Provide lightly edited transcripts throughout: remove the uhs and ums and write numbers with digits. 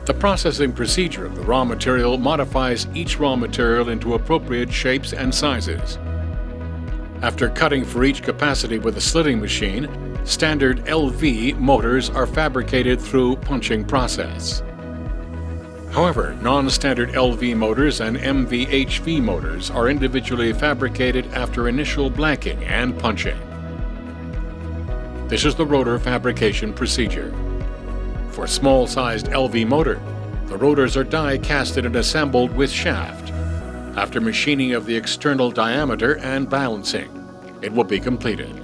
The processing procedure of the raw material modifies each raw material into appropriate shapes and sizes. After cutting for each capacity with a slitting machine, standard LV motors are fabricated through punching process. However, non-standard LV motors and MVHV motors are individually fabricated after initial blanking and punching. This is the rotor fabrication procedure. For small-sized LV motor, the rotors are die-casted and assembled with shaft. After machining of the external diameter and balancing, it will be completed.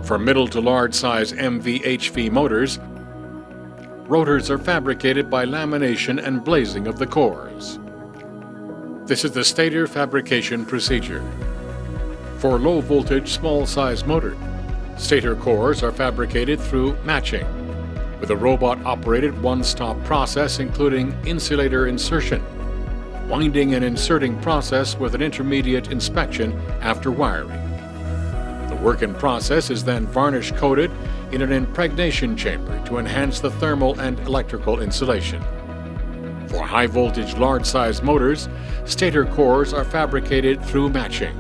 For middle to large-size MVHV motors, rotors are fabricated by lamination and blazing of the cores. This is the Stator Fabrication procedure. For low-voltage small-size motor, stator cores are fabricated through matching, with a robot-operated one-stop process including insulator insertion, winding and inserting process with an intermediate inspection after wiring. The work in process is then varnish coated in an impregnation chamber to enhance the thermal and electrical insulation. For high-voltage large-size motors, stator cores are fabricated through matching.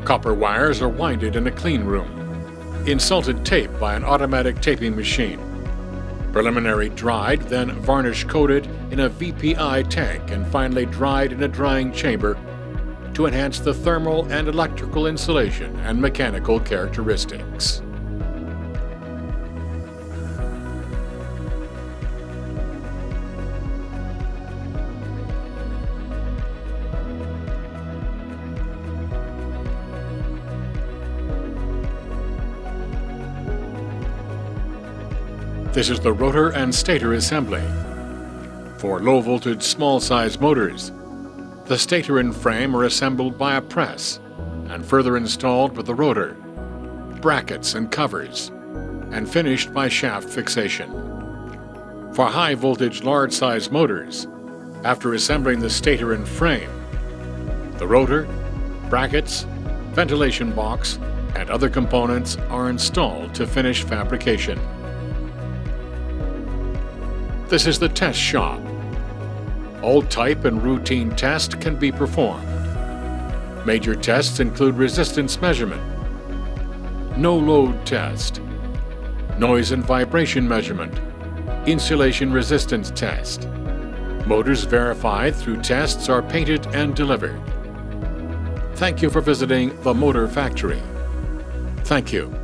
Copper wires are winded in a clean room. Insulted tape by an automatic taping machine. Preliminary dried, then varnish coated in a VPI tank and finally dried in a drying chamber to enhance the thermal and electrical insulation and mechanical characteristics. This is the rotor and stator assembly. For low-voltage small-size motors, the stator and frame are assembled by a press and further installed with the rotor, brackets and covers, and finished by shaft fixation. For high-voltage large-size motors, after assembling the stator and frame, the rotor, brackets, ventilation box, and other components are installed to finish fabrication. This is the test shop. All type and routine tests can be performed. Major tests include resistance measurement, no-load test, noise and vibration measurement, insulation resistance test. Motors verified through tests are painted and delivered. Thank you for visiting the Motor Factory. Thank you.